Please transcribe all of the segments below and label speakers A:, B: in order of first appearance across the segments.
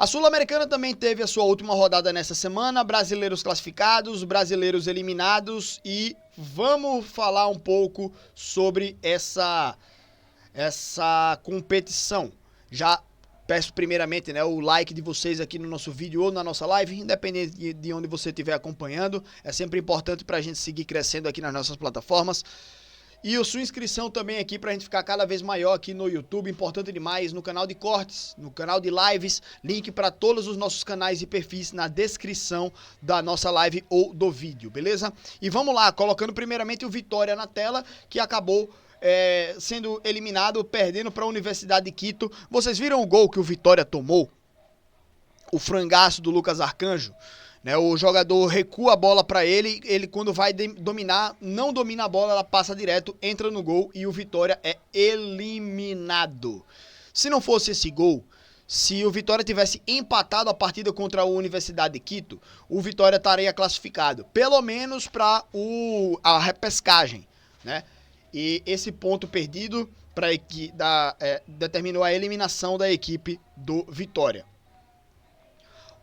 A: A Sul-Americana também teve a sua última rodada nessa semana, brasileiros classificados, brasileiros eliminados e vamos falar um pouco sobre essa competição. Já peço primeiramente, né, o like de vocês aqui no nosso vídeo ou na nossa live, independente de onde você estiver acompanhando. É sempre importante para a gente seguir crescendo aqui nas nossas plataformas. E a sua inscrição também aqui pra gente ficar cada vez maior aqui no YouTube, importante demais, no canal de cortes, no canal de lives, link para todos os nossos canais e perfis na descrição da nossa live ou do vídeo, beleza? E vamos lá, colocando primeiramente o Vitória na tela, que acabou sendo eliminado, perdendo para a Universidade de Quito. Vocês viram o gol que o Vitória tomou? O frangaço do Lucas Arcanjo? Né, o jogador recua a bola para ele quando vai dominar, não domina a bola, ela passa direto, entra no gol e o Vitória é eliminado. Se não fosse esse gol, se o Vitória tivesse empatado a partida contra a Universidade de Quito, o Vitória estaria classificado, pelo menos para a repescagem, né? E esse ponto perdido determinou a eliminação da equipe do Vitória.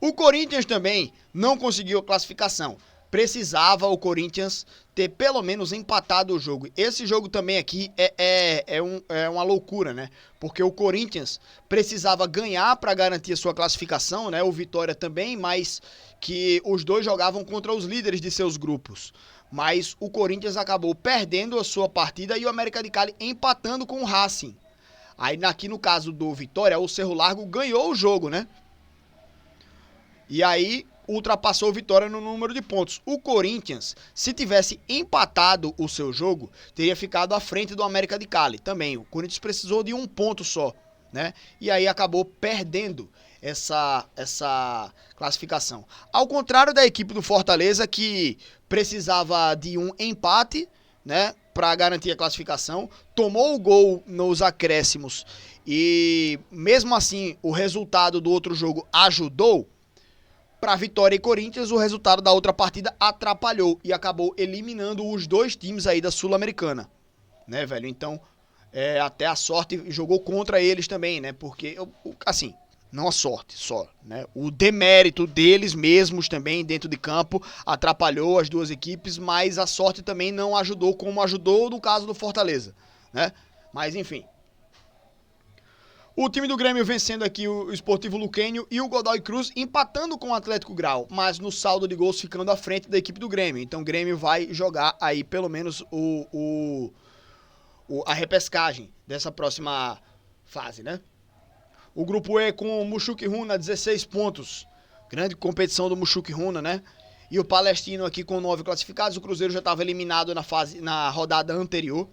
A: O Corinthians também não conseguiu a classificação. Precisava o Corinthians ter pelo menos empatado o jogo. Esse jogo também aqui é uma loucura, né? Porque o Corinthians precisava ganhar para garantir a sua classificação, né? O Vitória também, mas que os dois jogavam contra os líderes de seus grupos. Mas o Corinthians acabou perdendo a sua partida e o América de Cali empatando com o Racing. Aí aqui no caso do Vitória, o Cerro Largo ganhou o jogo, né? E aí ultrapassou o Vitória no número de pontos. O Corinthians, se tivesse empatado o seu jogo, teria ficado à frente do América de Cali também. O Corinthians precisou de um ponto só, né? E aí acabou perdendo essa classificação. Ao contrário da equipe do Fortaleza, que precisava de um empate, né, para garantir a classificação, tomou o gol nos acréscimos e mesmo assim o resultado do outro jogo ajudou. Para Vitória e Corinthians, o resultado da outra partida atrapalhou e acabou eliminando os dois times aí da Sul-Americana, né, velho? Então, até a sorte jogou contra eles também, né? Porque, assim, não a sorte só, né? O demérito deles mesmos também dentro de campo atrapalhou as duas equipes, mas a sorte também não ajudou como ajudou no caso do Fortaleza, né? Mas, enfim. O time do Grêmio vencendo aqui o Sportivo Luquenho e o Godoy Cruz empatando com o Atlético Grau, mas no saldo de gols ficando à frente da equipe do Grêmio. Então o Grêmio vai jogar aí pelo menos a repescagem dessa próxima fase, né? O grupo E com o Muxuque Runa, 16 pontos. Grande competição do Muxuque Runa, né? E o Palestino aqui com 9 classificados. O Cruzeiro já estava eliminado na rodada anterior.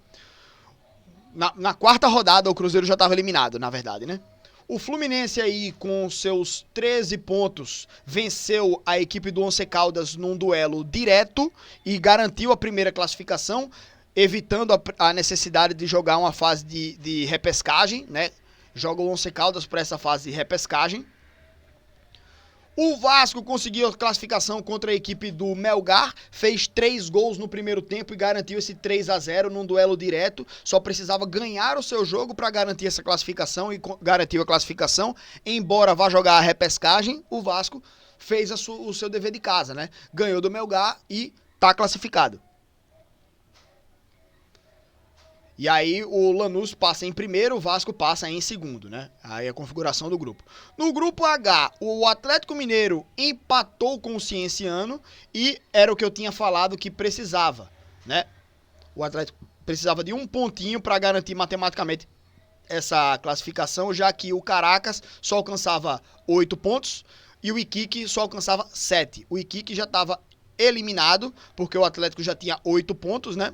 A: Na quarta rodada o Cruzeiro já estava eliminado, na verdade, né? O Fluminense aí com seus 13 pontos venceu a equipe do Once Caldas num duelo direto e garantiu a primeira classificação, evitando a necessidade de jogar uma fase de repescagem, né? Joga o Once Caldas para essa fase de repescagem. O Vasco conseguiu a classificação contra a equipe do Melgar, fez 3 gols no primeiro tempo e garantiu esse 3-0 num duelo direto. Só precisava ganhar o seu jogo para garantir essa classificação e garantiu a classificação. Embora vá jogar a repescagem, o Vasco fez o seu dever de casa, né? Ganhou do Melgar e está classificado. E aí o Lanús passa em primeiro, o Vasco passa em segundo, né? Aí a configuração do grupo. No grupo H, o Atlético Mineiro empatou com o Cienciano e era o que eu tinha falado que precisava, né? O Atlético precisava de um pontinho para garantir matematicamente essa classificação, já que o Caracas só alcançava 8 pontos e o Iquique só alcançava 7. O Iquique já estava eliminado, porque o Atlético já tinha 8 pontos, né?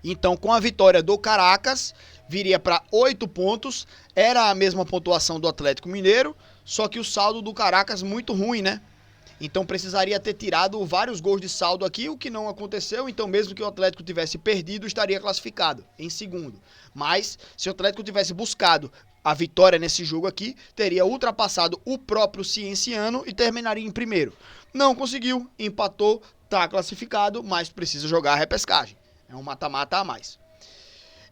A: Então, com a vitória do Caracas, viria para 8 pontos. Era a mesma pontuação do Atlético Mineiro, só que o saldo do Caracas muito ruim, né? Então, precisaria ter tirado vários gols de saldo aqui, o que não aconteceu. Então, mesmo que o Atlético tivesse perdido, estaria classificado em segundo. Mas, se o Atlético tivesse buscado a vitória nesse jogo aqui, teria ultrapassado o próprio Cienciano e terminaria em primeiro. Não conseguiu, empatou, está classificado, mas precisa jogar a repescagem. É um mata-mata a mais.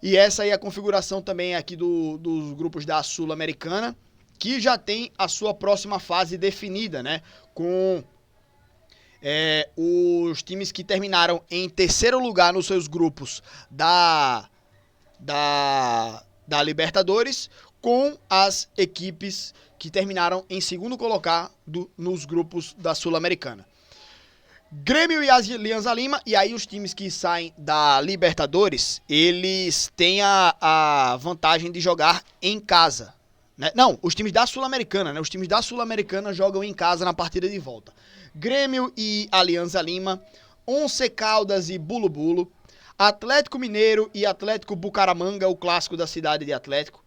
A: E essa aí é a configuração também aqui dos grupos da Sul-Americana, que já tem a sua próxima fase definida, né? Com os times que terminaram em terceiro lugar nos seus grupos da Libertadores, com as equipes que terminaram em segundo colocado nos grupos da Sul-Americana. Grêmio e Alianza Lima, e aí os times que saem da Libertadores, eles têm a vantagem de jogar em casa. Né? Não, os times da Sul-Americana, né? Os times da Sul-Americana jogam em casa na partida de volta. Grêmio e Alianza Lima, Once Caldas e Bulu Bulu, Atlético Mineiro e Atlético Bucaramanga, o clássico da cidade de Atlético,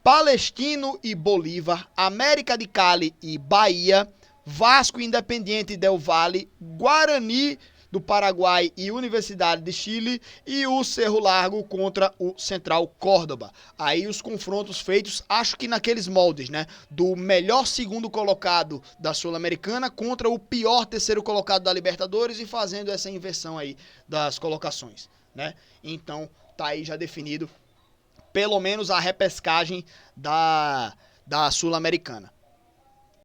A: Palestino e Bolívar, América de Cali e Bahia, Vasco Independiente del Valle, Guarani do Paraguai e Universidade de Chile e o Cerro Largo contra o Central Córdoba. Aí os confrontos feitos, acho que naqueles moldes, né? Do melhor segundo colocado da Sul-Americana contra o pior terceiro colocado da Libertadores e fazendo essa inversão aí das colocações, né? Então tá aí já definido pelo menos a repescagem da Sul-Americana.